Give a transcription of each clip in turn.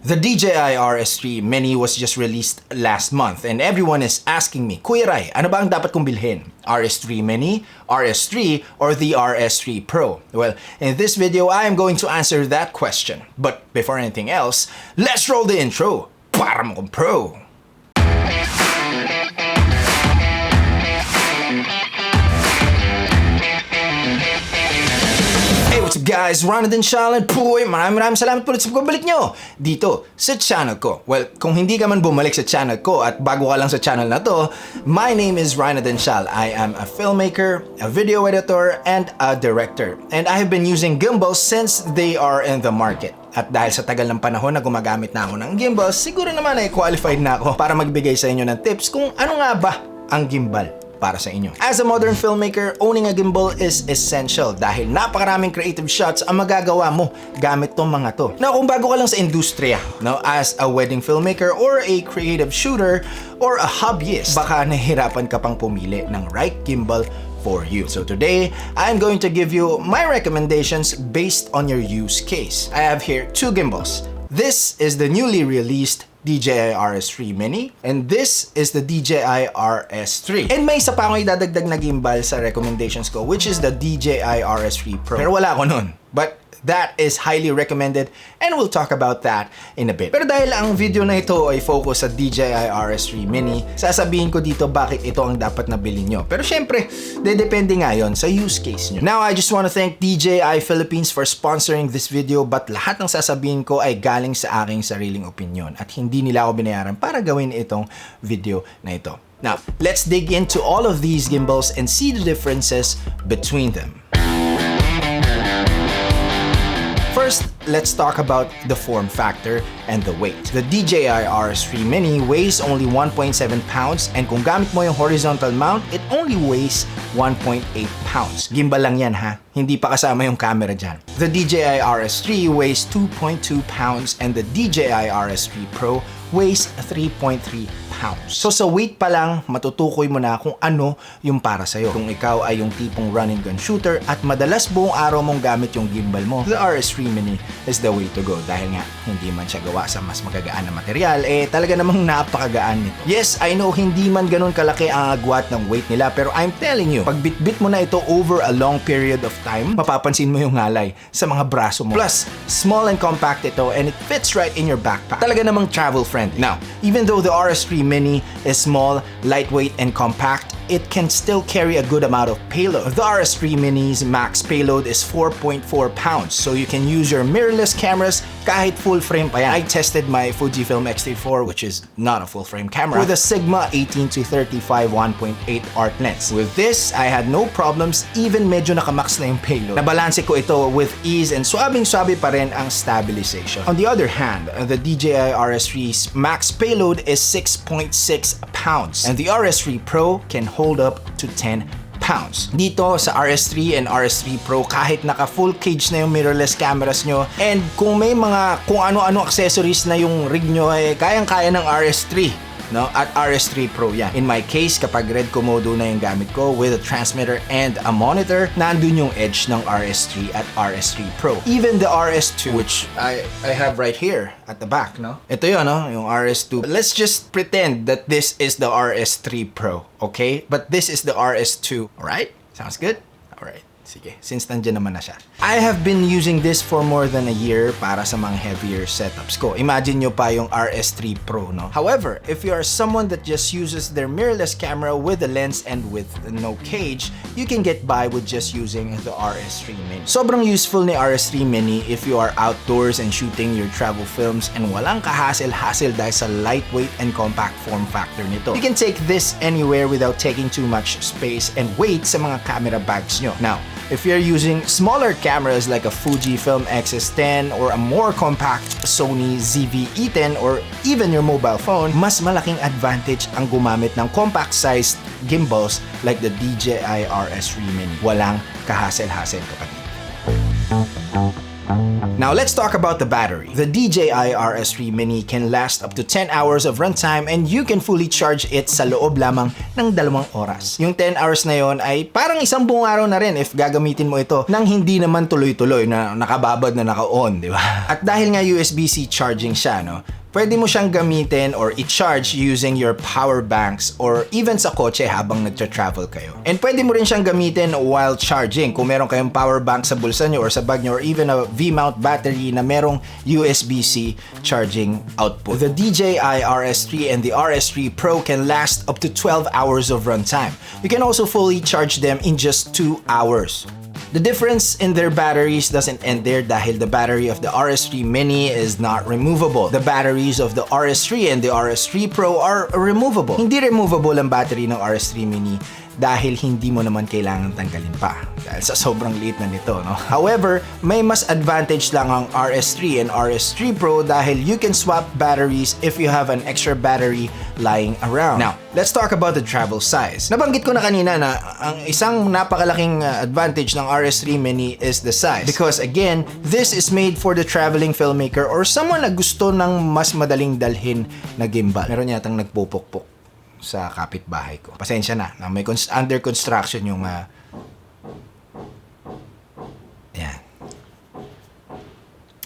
The DJI RS3 Mini was just released last month and everyone is asking me, Kuya Rai, ano ba ang dapat kong bilhin? RS3 Mini, RS3, or the RS3 Pro? Well, in this video, I am going to answer that question. But before anything else, let's roll the intro para mo kong pro! What's up guys, ryanaudencial and puy, maraming salamat po ulit sa pagbalik nyo dito sa channel ko. Well, kung hindi ka man bumalik sa channel ko at bago ka lang sa channel na to, my name is ryanaudencial. I am a filmmaker, a video editor, and a director. And I have been using gimbals since they are in the market. At dahil sa tagal ng panahon na gumagamit na ako ng gimbals, siguro naman ay qualified na ako para magbigay sa inyo ng tips kung ano nga ba ang gimbal para sa inyo. As a modern filmmaker, owning a gimbal is essential dahil napakaraming creative shots ang magagawa mo gamit tong mga to. Now, kung bago ka lang sa industriya, no, as a wedding filmmaker or a creative shooter or a hobbyist, baka nahihirapan ka pang pumili ng right gimbal for you. So today, I'm going to give you my recommendations based on your use case. I have here two gimbals. This is the newly released DJI RS3 Mini, and this is the DJI RS3. And may isa pa akong idadagdag na gimbal sa recommendations ko, which is the DJI RS3 Pro. Pero wala ako nun. But that is highly recommended and we'll talk about that in a bit. Pero dahil ang video na ito ay focus sa DJI RS3 Mini, sasabihin ko dito bakit ito ang dapat na bilhin nyo. Pero syempre, depende nga yon sa use case nyo. Now, I just want to thank DJI Philippines for sponsoring this video, but lahat ng sasabihin ko ay galing sa aking sariling opinion at hindi nila ako binayaran para gawin itong video na ito. Now, let's dig into all of these gimbals and see the differences between them. First, let's talk about the form factor and the weight. The DJI RS3 Mini weighs only 1.7 pounds and kung gamit mo yung horizontal mount, it only weighs 1.8 pounds. Gimbal lang yan ha, hindi pa kasama yung camera dyan. The DJI RS3 weighs 2.2 pounds and the DJI RS3 Pro weighs 3.3 pounds. So sa weight pa lang, matutukoy mo na kung ano yung para sa'yo. Kung ikaw ay yung tipong run and gun shooter at madalas buong araw mong gamit yung gimbal mo, the RS3 Mini is the way to go dahil nga hindi man siya gawa sa mas magagaan na material, talaga namang napakagaan nito. Yes, I know hindi man ganun kalaki ang agwat ng weight nila, pero I'm telling you, pag bit-bit mo na ito over a long period of time, mapapansin mo yung ngalay sa mga braso mo. Plus, small and compact ito and it fits right in your backpack. Talaga namang travel friendly. Now, even though the RS3 Mini is small, lightweight, and compact, it can still carry a good amount of payload. The RS3 Mini's max payload is 4.4 pounds, so you can use your mirrorless cameras kahit full frame pa yan. I tested my Fujifilm X-T4, which is not a full frame camera, with a Sigma 18-35 1.8 art lens. With this, I had no problems, even medyo nakamax na yung payload. Nabalanse ko ito with ease and swabing-swabe pa rin ang stabilization. On the other hand, the DJI RS3's max payload is 6.6 pounds, and the RS3 Pro can hold up to 10 pounds. Dito sa RS3 and RS3 Pro, kahit naka full cage na yung mirrorless cameras nyo and kung may mga kung ano-ano accessories na yung rig nyo, kayang-kaya ng RS3. No? At RS3 Pro yan. In my case, kapag Red Komodo na yung gamit ko with a transmitter and a monitor, nandun yung edge ng RS3 at RS3 Pro. Even the RS2, which I have right here at the back, no? Ito yun, no? Yung RS2. Let's just pretend that this is the RS3 Pro, okay? But this is the RS2, alright? Sounds good? Alright. Sige, since nandiyan naman na siya. I have been using this for more than a year para sa mga heavier setups ko. Imagine nyo pa yung RS3 Pro, no? However, if you are someone that just uses their mirrorless camera with a lens and with no cage, you can get by with just using the RS3 Mini. Sobrang useful ni RS3 Mini if you are outdoors and shooting your travel films and walang kahassle-hassle dahil sa lightweight and compact form factor nito. You can take this anywhere without taking too much space and weight sa mga camera bags nyo. Now, if you're using smaller cameras like a Fujifilm X-S10 or a more compact Sony ZV-E10 or even your mobile phone, mas malaking advantage ang gumamit ng compact-sized gimbals like the DJI RS3 Mini. Walang kahassle-hassle, kapatid. Now let's talk about the battery. The DJI RS3 Mini can last up to 10 hours of runtime and you can fully charge it sa loob lamang ng 2 oras. Yung 10 hours na yon ay parang isang buong araw na rin if gagamitin mo ito nang hindi naman tuloy-tuloy na nakababad na naka-on, di ba? At dahil nga USB-C charging siya, no? Pwede mo siyang gamitin or i-charge using your power banks or even sa kotse habang nagtra-travel kayo. And pwede mo rin siyang gamitin while charging kung meron kayong power bank sa bulsa nyo or sa bag nyo or even a V-mount battery na merong USB-C charging output. The DJI RS3 and the RS3 Pro can last up to 12 hours of runtime. You can also fully charge them in just 2 hours. The difference in their batteries doesn't end there dahil the battery of the RS3 Mini is not removable. The batteries of the RS3 and the RS3 Pro are removable. Hindi removable ang battery ng RS3 Mini dahil hindi mo naman kailangan tanggalin pa dahil sa sobrang liit na nito, no? However, may mas advantage lang ang RS3 and RS3 Pro dahil you can swap batteries if you have an extra battery lying around. Now, let's talk about the travel size. Nabanggit ko na kanina na ang isang napakalaking advantage ng RS3 Mini is the size because again, this is made for the traveling filmmaker or someone na gusto ng mas madaling dalhin na gimbal. Meron yatang nagpupukpok sa kapitbahay ko. Pasensya na may under construction yung yan.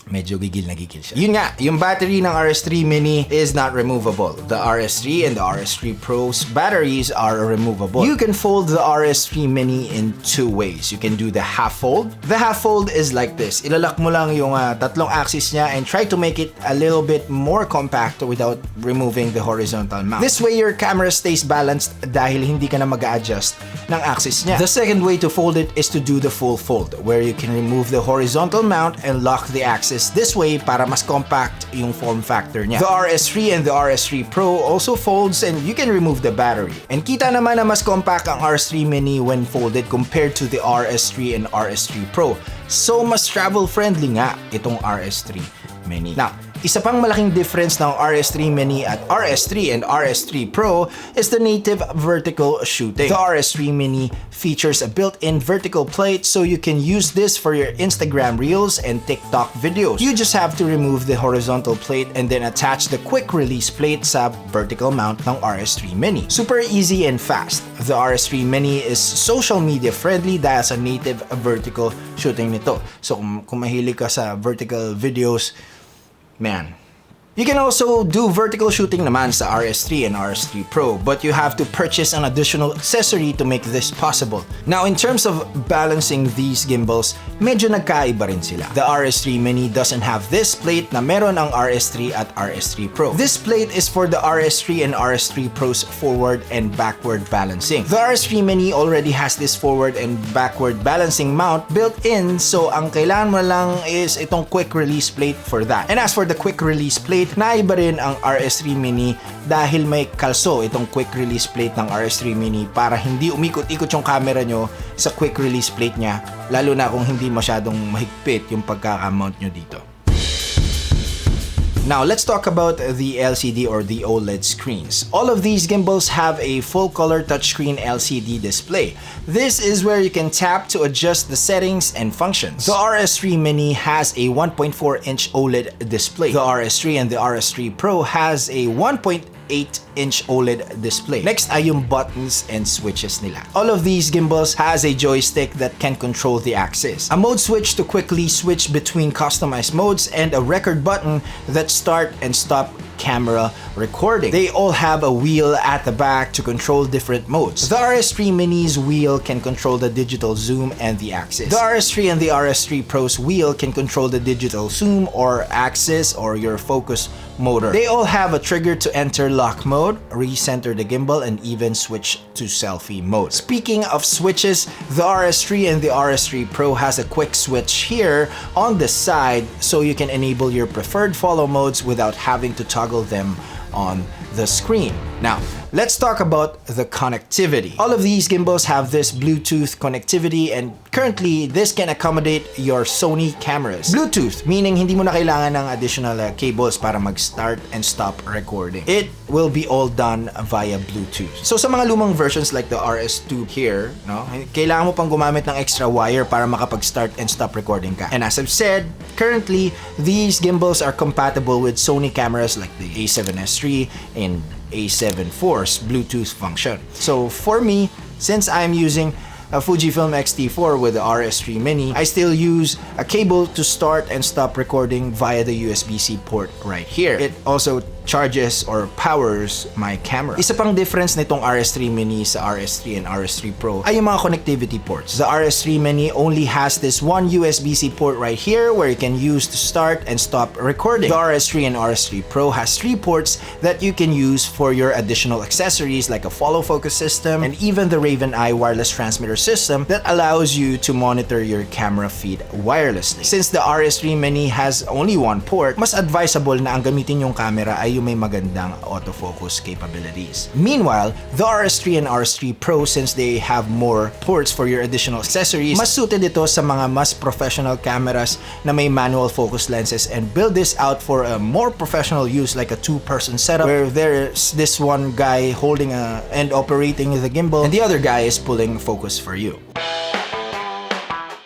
Medyo gigil na gigil siya. Yun nga, yung battery ng RS3 Mini is not removable. The RS3 and the RS3 Pro's batteries are removable. You can fold the RS3 Mini in 2 ways. You can do the half fold. The half fold is like this. Ilalak mo lang yung tatlong axis niya and try to make it a little bit more compact without removing the horizontal mount. This way, your camera stays balanced dahil hindi ka na mag-a-adjust ng axis niya. The second way to fold it is to do the full fold, where you can remove the horizontal mount and lock the axis this way para mas compact yung form factor niya. The RS3 and the RS3 Pro also folds and you can remove the battery. And kita naman na mas compact ang RS3 Mini when folded compared to the RS3 and RS3 Pro. So mas travel friendly nga itong RS3 Mini. Now, isa pang malaking difference ng RS3 Mini at RS3 and RS3 Pro is the native vertical shooting. The RS3 Mini features a built-in vertical plate so you can use this for your Instagram Reels and TikTok videos. You just have to remove the horizontal plate and then attach the quick release plate sa vertical mount ng RS3 Mini. Super easy and fast. The RS3 Mini is social media friendly dahil sa native vertical shooting nito. So kung mahilig ka sa vertical videos, man. You can also do vertical shooting naman sa RS3 and RS3 Pro, but you have to purchase an additional accessory to make this possible. Now, in terms of balancing these gimbals, medyo nagkaiba rin sila. The RS3 Mini doesn't have this plate na meron ang RS3 at RS3 Pro. This plate is for the RS3 and RS3 Pro's forward and backward balancing. The RS3 Mini already has this forward and backward balancing mount built in, so ang kailangan mo lang is itong quick release plate for that. And as for the quick release plate, naiba rin ang RS3 Mini dahil may kalso itong quick release plate ng RS3 Mini para hindi umikot-ikot yung camera nyo sa quick release plate niya, lalo na kung hindi masyadong mahigpit yung pagkakamount nyo dito. Now, let's talk about the LCD or the OLED screens. All of these gimbals have a full-color touchscreen LCD display. This is where you can tap to adjust the settings and functions. The RS3 Mini has a 1.4-inch OLED display. The RS3 and the RS3 Pro has a 1.8-inch OLED display. Next ay yung buttons and switches nila. All of these gimbals has a joystick that can control the axis, a mode switch to quickly switch between customized modes, and a record button that start and stop camera recording. They all have a wheel at the back to control different modes. The RS3 Mini's wheel can control the digital zoom and the axis. The RS3 and the RS3 Pro's wheel can control the digital zoom or axis or your focus motor. They all have a trigger to enter lock mode, recenter the gimbal, and even switch to selfie mode. Speaking of switches, the RS3 and the RS3 Pro has a quick switch here on the side so you can enable your preferred follow modes without having to toggle them on the screen. Now, let's talk about the connectivity. All of these gimbals have this Bluetooth connectivity, and currently, this can accommodate your Sony cameras. Bluetooth, meaning hindi mo na kailangan ng additional cables para mag-start and stop recording. It will be all done via Bluetooth. So sa mga lumang versions like the RS2 here, no, kailangan mo pang gumamit ng extra wire para makapag-start and stop recording ka. And as I've said, currently, these gimbals are compatible with Sony cameras like the A7S3 and A7 IV's Bluetooth function. So for me, since I'm using a Fujifilm X-T4 with the RS3 Mini, I still use a cable to start and stop recording via the USB-C port right here. It also charges or powers my camera. Isa pang difference nitong RS3 Mini sa RS3 and RS3 Pro ay yung mga connectivity ports. The RS3 Mini only has this one USB-C port right here where you can use to start and stop recording. The RS3 and RS3 Pro has 3 ports that you can use for your additional accessories like a follow focus system and even the Raven Eye wireless transmitter system that allows you to monitor your camera feed wirelessly. Since the RS3 Mini has only one port, mas advisable na ang gamitin yung camera ay yung may magandang autofocus capabilities. Meanwhile, the RS3 and RS3 Pro, since they have more ports for your additional accessories, mas suited ito sa mga mas professional cameras na may manual focus lenses and build this out for a more professional use like a 2-person setup where there's this one guy holding and operating the gimbal and the other guy is pulling focus for you.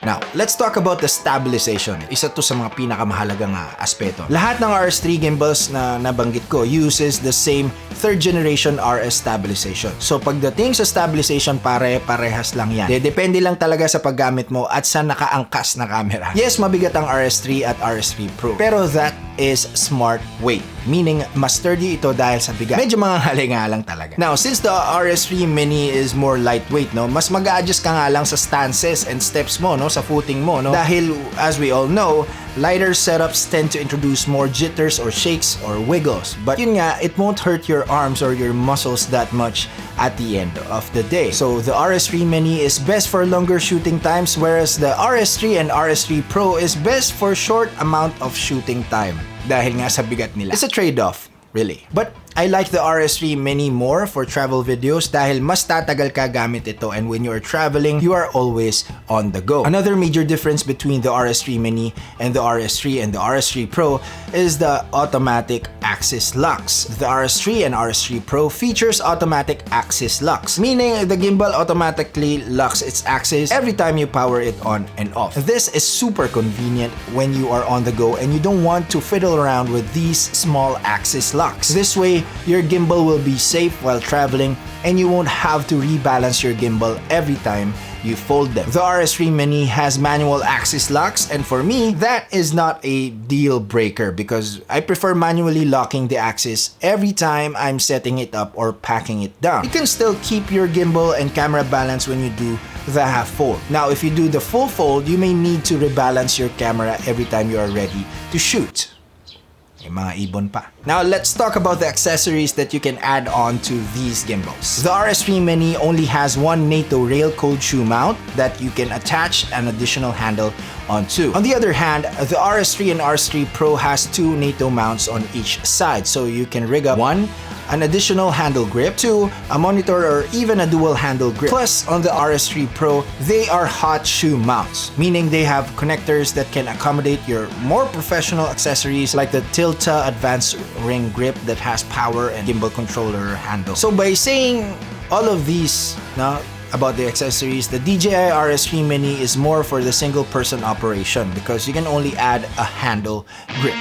Now, let's talk about the stabilization. Isa to sa mga pinakamahalagang aspeto. Lahat ng RS3 gimbals na nabanggit ko uses the same 3rd generation RS stabilization. So pagdating sa stabilization, parehas lang yan. Depende lang talaga sa paggamit mo at sa nakaangkas na camera. Yes, mabigat ang RS3 at RS3 Pro. Pero that is smart weight. Meaning, mas sturdy ito dahil sa bigat. Medyo mga halinga lang talaga. Now, since the RS3 Mini is more lightweight, no, mas mag-a-adjust ka nga lang sa stances and steps mo, no, sa footing mo, no? Dahil, as we all know, lighter setups tend to introduce more jitters or shakes or wiggles. But yun nga, it won't hurt your arms or your muscles that much at the end of the day. So, the RS3 Mini is best for longer shooting times, whereas the RS3 and RS3 Pro is best for short amount of shooting time. Dahil nga sa bigat nila. It's a trade-off, really. But I like the RS3 Mini more for travel videos dahil mas tatagal ka gamit ito, and when you are traveling, you are always on the go. Another major difference between the RS3 Mini and the RS3 and the RS3 Pro is the automatic axis locks. The RS3 and RS3 Pro features automatic axis locks, meaning the gimbal automatically locks its axis every time you power it on and off. This is super convenient when you are on the go and you don't want to fiddle around with these small axis locks. This way, your gimbal will be safe while traveling and you won't have to rebalance your gimbal every time you fold them. The RS3 Mini has manual axis locks, and for me, that is not a deal breaker because I prefer manually locking the axis every time I'm setting it up or packing it down. You can still keep your gimbal and camera balance when you do the half fold. Now, if you do the full fold, you may need to rebalance your camera every time you are ready to shoot. May mga ibon pa. Now, let's talk about the accessories that you can add on to these gimbals. The RS3 Mini only has one NATO rail-cooled shoe mount that you can attach an additional handle onto. On the other hand, the RS3 and RS3 Pro has 2 NATO mounts on each side, so you can rig up 1, an additional handle grip, 2, a monitor or even a dual handle grip. Plus, on the RS3 Pro, they are hot shoe mounts, meaning they have connectors that can accommodate your more professional accessories like the Tilta Advanced Ring Grip that has power and gimbal controller handle. So by saying all of these about the accessories, the DJI RS3 Mini is more for the single person operation because you can only add a handle grip.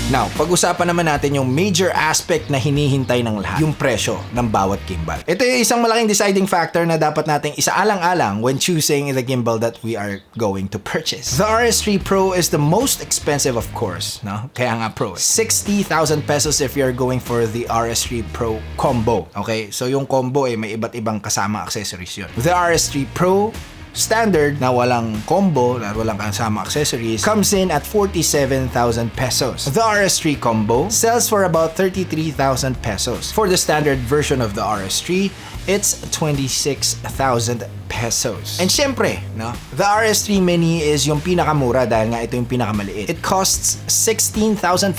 Now, pag-usapan naman natin yung major aspect na hinihintay ng lahat, yung presyo ng bawat gimbal. Ito yung isang malaking deciding factor na dapat nating isaalang-alang when choosing the gimbal that we are going to purchase. The RS3 Pro is the most expensive, of course, no? Kaya nga Pro. 60,000 pesos if you're going for the RS3 Pro combo. Okay? So yung combo may iba't ibang kasama accessories yun. The RS3 Pro standard na walang combo, na walang kasama accessories, comes in at 47,000 pesos. The RS3 combo sells for about 33,000 pesos. For the standard version of the RS3, it's 26,000 pesos. And syempre, no, the RS3 Mini is yung pinakamura dahil nga ito yung pinakamaliit. It costs 16,590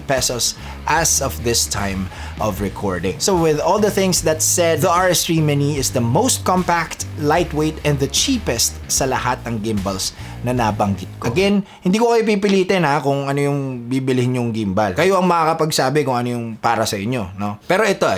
pesos as of this time of recording. So with all the things that said, the RS3 Mini is the most compact, lightweight, and the cheapest sa lahat ng gimbals na nabanggit ko. Again, hindi ko kayo pipilitin kung ano yung bibilihin yung gimbal. Kayo ang makakapagsabi kung ano yung para sa inyo, no? Pero ito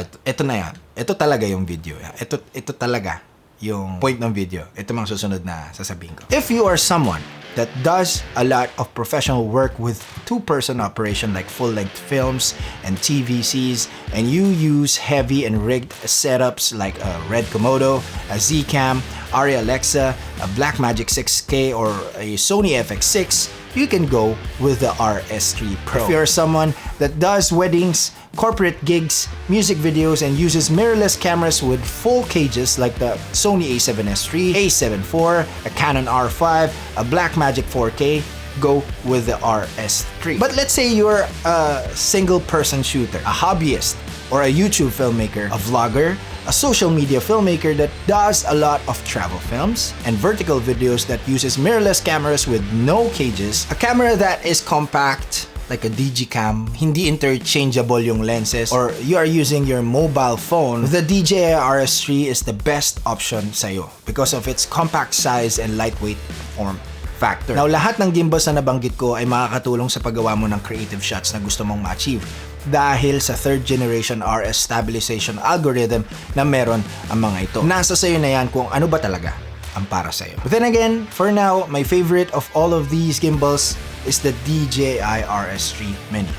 na yan. Ito talaga yung video. Ito talaga yung point ng video. Ito mang susunod na sasabihin ko. If you are someone that does a lot of professional work with two-person operation like full-length films and TVCs, and you use heavy and rigged setups like a Red Komodo, a Z-Cam, Arri Alexa, a Blackmagic 6K, or a Sony FX6, you can go with the RS3 Pro. If you're someone that does weddings, corporate gigs, music videos, and uses mirrorless cameras with full cages like the Sony a7S III, a7 IV, a Canon R5, a Blackmagic 4K, go with the RS3. But let's say you're a single-person shooter, a hobbyist, or a YouTube filmmaker, a vlogger, a social media filmmaker that does a lot of travel films and vertical videos that uses mirrorless cameras with no cages, a camera that is compact like a Digicam, hindi interchangeable yung lenses, or you are using your mobile phone, the DJI RS3 is the best option sa'yo because of its compact size and lightweight form factor. Now, lahat ng gimbals na nabanggit ko ay makakatulong sa paggawa mo ng creative shots na gusto mong ma-achieve dahil sa 3rd generation RS Stabilization algorithm na meron ang mga ito. Nasa sa'yo na yan kung ano ba talaga ang para sa'yo. But then again, for now, my favorite of all of these gimbals is the DJI RS3 Mini.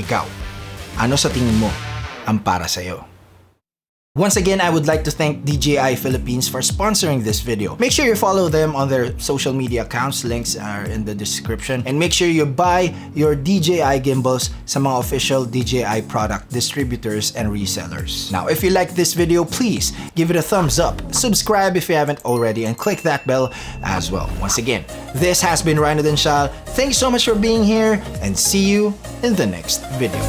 Ikaw, ano sa tingin mo ang para sa'yo? Once again, I would like to thank DJI Philippines for sponsoring this video. Make sure you follow them on their social media accounts. Links are in the description. And make sure you buy your DJI gimbals sa mga official DJI product distributors and resellers. Now, if you like this video, please give it a thumbs up. Subscribe if you haven't already and click that bell as well. Once again, this has been ryanaudencial. Thanks so much for being here and see you in the next video.